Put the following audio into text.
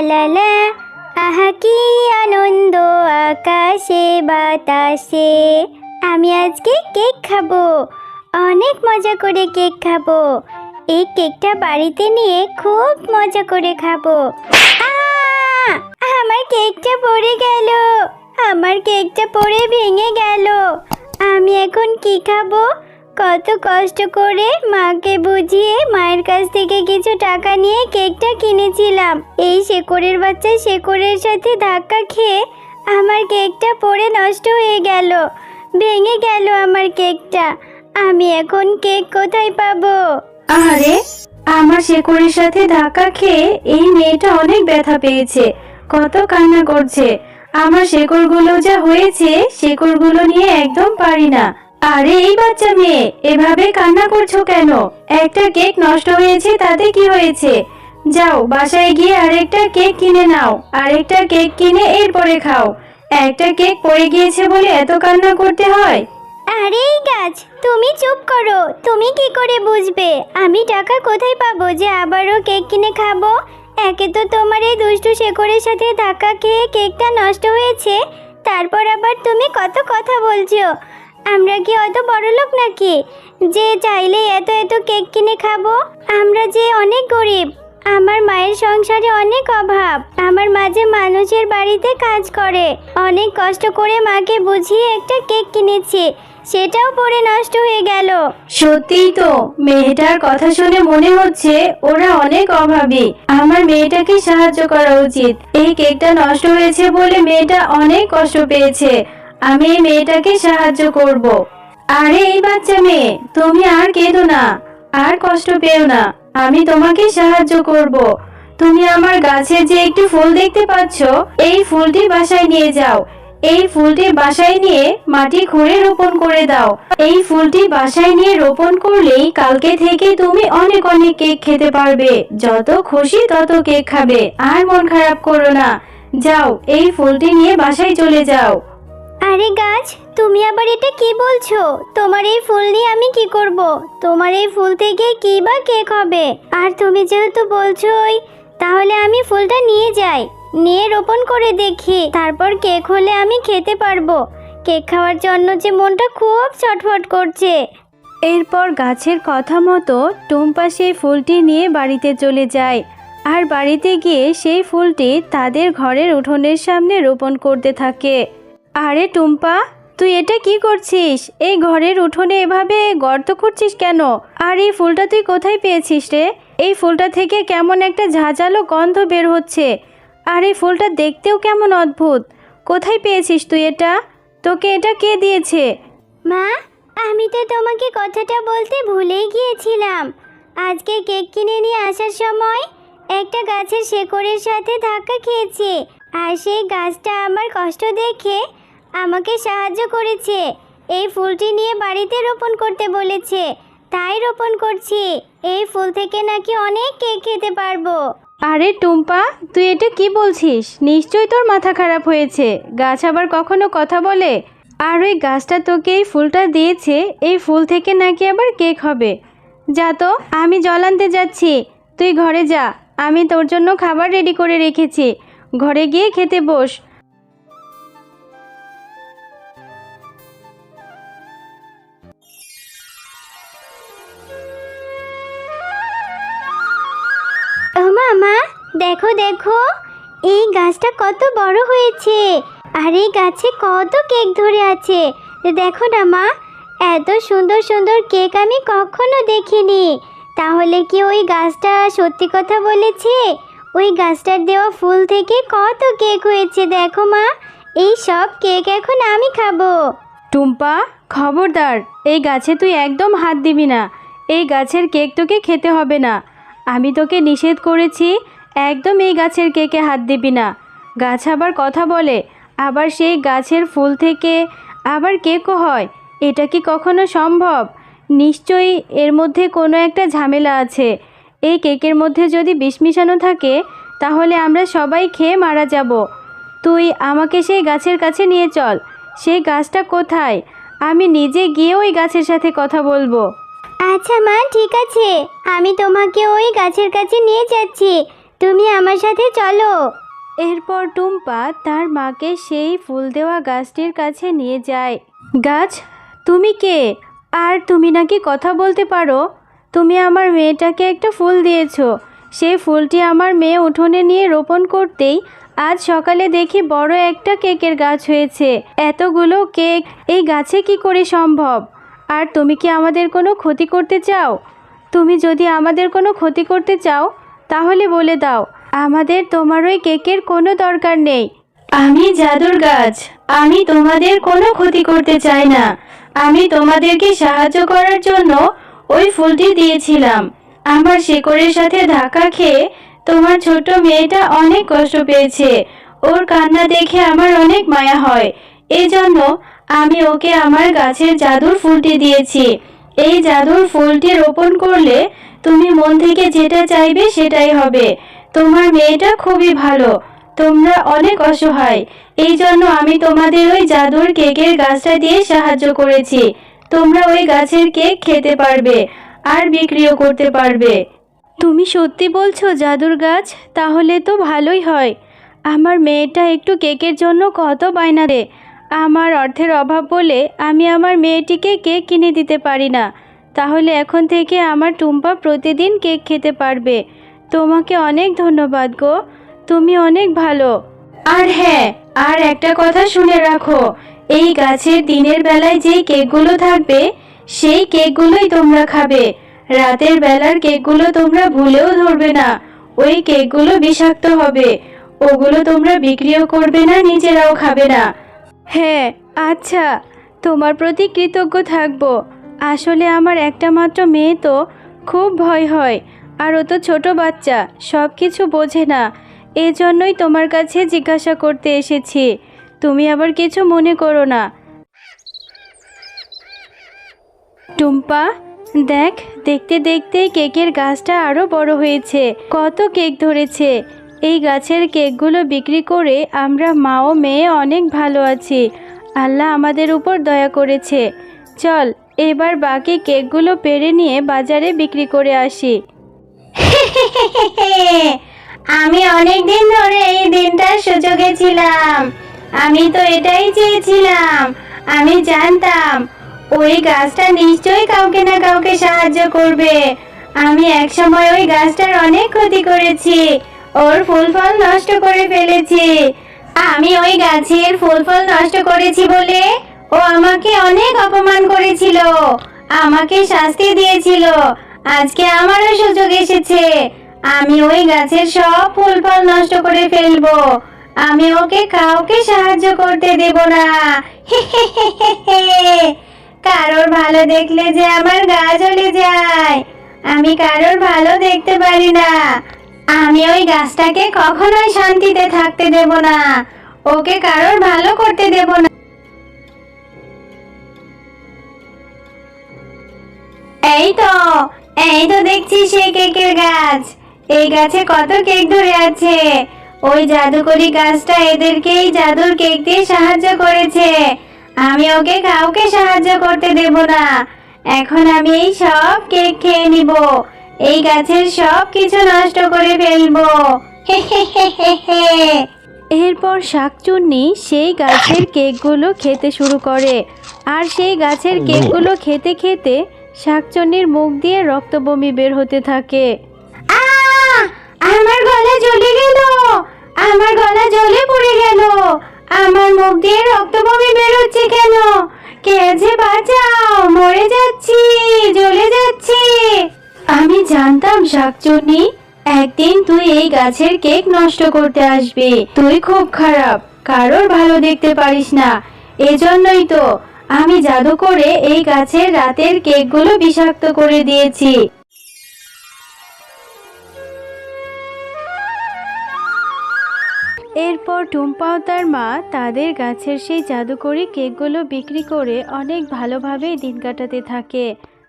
লালা আহা কি আনন্দ আকাশে বাতাসে। আমি আজকে কেক খাবো, অনেক মজা করে কেক খাবো। এই কেকটা বাড়িতে নিয়ে খুব মজা করে খাবো। আহ! আমার কেকটা পড়ে গেল, আমার কেকটা পড়ে ভেঙে গেল। আমি এখন কি খাবো? কত কষ্ট করে মাকে বুঝিয়ে মায়ের কাছ থেকে কিছু টাকা নিয়ে কেকটা কিনেছিলাম। এই শেকড়ের বাচ্চা শেকড়ের সাথে ধাক্কা খেয়ে আমার কেকটা পড়ে নষ্ট হয়ে গেল, ভেঙে গেল আমার কেকটা। আমি এখন কেক কোথায় পাবো? আরে, আমার শেকড়ের সাথে ধাক্কা খেয়ে এই মেয়েটা অনেক ব্যথা পেয়েছে, কত কান্না করছে। আমার শেকড়গুলো যা হয়েছে, শেকড়গুলো নিয়ে একদম পারি না। আরে এই বাচ্চা মেয়ে, এভাবে কান্না করছো কেন? একটা কেক নষ্ট হয়েছে, তাতে কি হয়েছে? যাও বাসায় গিয়ে আরেকটা কেক কিনে নাও, আরেকটা কেক কিনে এরপরে খাও। একটা কেক পড়ে গিয়েছে বলে এত কান্না করতে হয়? আরে এই গাছ, তুমি চুপ করো। তুমি কি করে বুঝবে আমি টাকা কোথায় পাবো যে আবারও কেক কিনে খাবো? একে তো তোমার এই দুষ্টু শেকড়ের সাথে ধাক্কা খেয়ে কেকটা নষ্ট হয়েছে, তারপর আবার তুমি কত কথা বলছো। আমরা কি অত বড়লোক নাকি যে চাইলে এত এত কেক কিনে খাবো? আমরা যে অনেক গরিব। আমার মায়ের সংসারে অনেক অভাব। আমার মা যে মানুষের বাড়িতে কাজ করে, অনেক কষ্ট করে মাকে বুঝিয়ে একটা কেক কিনেছি, সেটাও পড়ে নষ্ট হয়ে গেল। সত্যিই তো, মেয়েটার কথা শুনে মনে হচ্ছে ওরা অনেক অভাবী। আমার মেয়েটাকে সাহায্য করা উচিত। এই কেকটা নষ্ট হয়েছে বলে মেয়েটা অনেক কষ্ট পেয়েছে। আমি এই মেয়েটাকে সাহায্য করব। আরে এই বাচ্চা মেয়ে, তুমি আর কেঁদো না, আর কষ্ট পেও না। আমি তোমাকে সাহায্য করব। তুমি আমার গাছে যে একটি ফুল দেখতে পাচ্ছ, এই ফুলটি বাসায় নিয়ে যাও। এই ফুলটি বাসায় নিয়ে মাটি খুঁড়ে রোপণ করে দাও। এই ফুলটি বাসায় নিয়ে রোপণ করলেই কালকে থেকে তুমি অনেক অনেক কেক খেতে পারবে। যত খুশি তত কেক খাবে, আর মন খারাপ করো না। যাও, এই ফুলটি নিয়ে বাসায় চলে যাও। আরে গাছ, তুমি আবার এটা কি বলছো? তোমার এই ফুল নিয়ে আমি কি করব? তোমার এই ফুল থেকে কি বা কেক হবে? আর তুমি যেহেতু বলছোই, তাহলে আমি ফুলটা নিয়ে যাই, নিয়ে রোপণ করে দেখি, তারপর কেক হলে আমি খেতে পারবো। কেক খাওয়ার জন্য যে মনটা খুব ছটফট করছে। এরপর গাছের কথা মতো টুম্পা সেই ফুলটি নিয়ে বাড়িতে চলে যায়। আর বাড়িতে গিয়ে সেই ফুলটি তাদের ঘরের উঠোনের সামনে রোপণ করতে থাকে। আরে টুম্পা, তুই এটা কি করছিস? এই ঘরের উঠোনে এভাবে গর্ত করছিস কেন? আর এই ফুলটা তুই কোথায় পেয়েছিস রে? এই ফুলটা থেকে কেমন একটা ঝাঁঝালো গন্ধ বের হচ্ছে। আর এই ফুলটা দেখতেও কেমন অদ্ভুত। কোথায় পেয়েছিস তুই এটা? তোকে এটা কে দিয়েছে? মা, আমি তো তোমাকে কথাটা বলতে ভুলেই গিয়েছিলাম। আজকে কেক কিনে নিয়ে আসার সময় একটা গাছের শেকড়ের সাথে ধাক্কা খেয়েছে, আর সেই গাছটা আমার কষ্ট দেখে আমাকে সাহায্য করেছে। এই ফুলটি নিয়ে বাড়িতে রোপণ করতে বলেছে, তাই রোপণ করছি। এই ফুল থেকে নাকি অনেক কেক খেতে পারবো। আরে টুম্পা, তুই এটা কি বলছিস? নিশ্চয়ই তোর মাথা খারাপ হয়েছে। গাছ আবার কখনো কথা বলে? আর ওই গাছটা তোকে এই ফুলটা দিয়েছে, এই ফুল থেকে নাকি আবার কেক হবে। যা তো, আমি জল আনতে যাচ্ছি, তুই ঘরে যা। আমি তোর জন্য খাবার রেডি করে রেখেছি, ঘরে গিয়ে খেতে বস। ও মা, দেখো দেখো, এই গাছটা কত বড় হয়েছে, আর এই গাছে কত কেক ধরে আছে। দেখো না মা, এত সুন্দর সুন্দর কেক আমি কখনো দেখিনি। তাহলে কি ওই গাছটা সত্যি কথা বলেছে? ওই গাছটার দেওয়া ফুল থেকে কত কেক হয়েছে দেখো মা। এই সব কেক এখন আমি খাবো। টুম্পা, খবরদার, এই গাছে তুই একদম হাত দিবি না। এই গাছের কেক তোকে খেতে হবে না। আমি তোকে নিষেধ করেছি, একদম এই গাছের কেকে হাত দিবি না। গাছ আবার কথা বলে, আবার সেই গাছের ফুল থেকে আবার কেকও হয়। এটা কি কখনো সম্ভব? নিশ্চয়ই এর মধ্যে কোনো একটা ঝামেলা আছে। এই কেকের মধ্যে যদি বিষ মিশানো থাকে, তাহলে আমরা সবাই খেয়ে মারা যাব। তুই আমাকে সেই গাছের কাছে নিয়ে চল। সেই গাছটা কোথায়? আমি নিজে গিয়ে ওই গাছের সাথে কথা বলবো। আচ্ছা মা, ঠিক আছে, আমি তোমাকে ওই গাছের কাছে নিয়ে যাচ্ছি। তুমি আমার সাথে চলো। এরপর টুম্পা তার মাকে সেই ফুল দেওয়া গাছটির কাছে নিয়ে যায়। গাছ, তুমি কে? আর তুমি নাকি কথা বলতে পারো? তুমি আমার মেয়েটাকে একটা ফুল দিয়েছো। সেই ফুলটি আমার মেয়ে উঠোনে নিয়ে রোপণ করতেই আজ সকালে দেখি বড় একটা কেকের গাছ হয়েছে। এতগুলো কেক এই গাছে কি করে সম্ভব? আর তুমি কি আমাদের কোনো ক্ষতি করতে চাও? তুমি যদি আমাদের কোনো ক্ষতি করতে চাও তাহলে বলে দাও, আমাদের তোমার ওই কেকের কোনো দরকার নেই। আমি জাদুর গাছ, আমি তোমাদের কোনো ক্ষতি করতে চাই না। আমি তোমাদেরকে সাহায্য করার জন্য ওই ফুলটি দিয়েছিলাম। আমার শেকড়ের সাথে ধাক্কা খেয়ে তোমার ছোট মেয়েটা অনেক কষ্ট পেয়েছে। ওর কান্না দেখে আমার অনেক মায়া হয়। এই জন্য আমি ওকে আমার গাছের জাদুর ফুলটি দিয়েছি। এই জাদুর ফুলটি রোপণ করলে তুমি মন থেকে যেটা চাইবে সেটাই হবে। তোমার মেয়েটা খুবই ভালো, তোমরা অনেক অসহায়। এই জন্য আমি তোমাদের ওই জাদুর কেকের গাছটা দিয়ে সাহায্য করেছি। তোমরা ওই গাছের কেক খেতে পারবে আর বিক্রিও করতে পারবে। তুমি সত্যি বলছো জাদুর গাছ? তাহলে তো ভালোই হয়। আমার মেয়েটা একটু কেকের জন্য কত বায়না রে। আমার অর্থের অভাব বলে আমি আমার মেয়েটিকে কেক কিনে দিতে পারি না। তাহলে এখন থেকে আমার টুম্পা প্রতিদিন কেক খেতে পারবে। তোমাকে অনেক ধন্যবাদ গো, তুমি অনেক ভালো। আর হ্যাঁ, আর একটা কথা শুনে রাখো, এই গাছের দিনের বেলায় যেই কেকগুলো থাকবে সেই কেকগুলোই তোমরা খাবে। রাতের বেলার কেকগুলো তোমরা ভুলেও ধরবে না। ওই কেকগুলো বিষাক্ত হবে। ওগুলো তোমরা বিক্রিও করবে না, নিজেরাও খাবে না। হ্যাঁ, আচ্ছা, তোমার প্রতি কৃতজ্ঞ থাকবো। আসলে আমার একটা মাত্র মেয়ে তো, খুব ভয় হয়। আর ও তো ছোট বাচ্চা, সব কিছু বোঝে না। এজন্যই তোমার কাছে জিজ্ঞাসা করতে এসেছি। তুমি আবার কিছু মনে করো না। টুম্পা, দেখ, দেখতে দেখতে কেকের গাছটা আরো বড় হয়েছে। কত কেক ধরেছে। এই গাছের কেকগুলো বিক্রি করে আমরা মা ও মেয়ে অনেক ভালো আছি। আল্লাহ আমাদের উপর দয়া করেছে। চল, এবার বাকি কেকগুলো পেড়ে নিয়ে বাজারে বিক্রি করে আসি। আমি অনেক দিন ধরে এই দিনটার সুযোগে ছিলাম। আমি তো এটাই চেয়েছিলাম। আমি জানতাম ওই গাছটা নিশ্চয়ই কাউকে না কাউকে সাহায্য করবে। আমি একসময় ওই গাছটার অনেক ক্ষতি করেছি, ওর ফুল ফল নষ্ট করে ফেলেছি। আমি ওই গাছের ফুল ফল নষ্ট করেছি বলে ও আমাকে অনেক অপমান করেছিল, আমাকে শাস্তি দিয়েছিল। আজকে আমারও সুযোগ এসেছে। আমি ওই গাছের সব ফুল ফল নষ্ট করে ফেলবো। আমি ওকে কাউকে সাহায্য করতে দেব না। কারোর ভালো দেখলে যে আমার গা জ্বলে যায়। আমি কারোর ভালো দেখতে পারি না। আমি ওই গাছটাকে কখনোই শান্তিতে থাকতে দেব না। ওকে কারোর ভালো করতে দেব না। এই তো দেখছি সেই কেকের গাছ। এই গাছে কত কেক ধরে আছে। ওই জাদুকরি গাছটা এদেরকেই জাদুর কেক দিয়ে সাহায্য করেছে। আমি ওকে কাউকে সাহায্য করতে দেব না। এখন আমি এই সব কেক খেয়ে নিব। এই গাছের সব কিছু নষ্ট করে ফেলবো। এরপর শাকচুন্নি সেই গাছের কেকগুলো খেতে শুরু করে। আর সেই গাছের কেকগুলো খেতে খেতে শাকচুন্নির মুখ দিয়ে রক্ত বমি বের হতে থাকে। আমার গলা জ্বলে গেল, আমার গলা জ্বলে পড়ে গেল। আমার মুখ দিয়ে রক্ত বমি বের হচ্ছে কেন? কে আছে, বাঁচাও, মরে যাচ্ছি, জ্বলে যাচ্ছি। আমি জানতাম শাকচুন্নি, একদিন তুই এই গাছের কেক নষ্ট করতে আসবি। তুই খুব খারাপ, কারোর ভালো দেখতে পারিস না। এজন্যই তো আমি জাদু করে এই গাছের রাতের কেকগুলো বিষাক্ত করে দিয়েছি। এরপর টুম্পা ও তার মা তাদের গাছের সেই জাদুকরি কেকগুলো বিক্রি করে অনেক ভালোভাবেই দিন কাটাতে থাকে।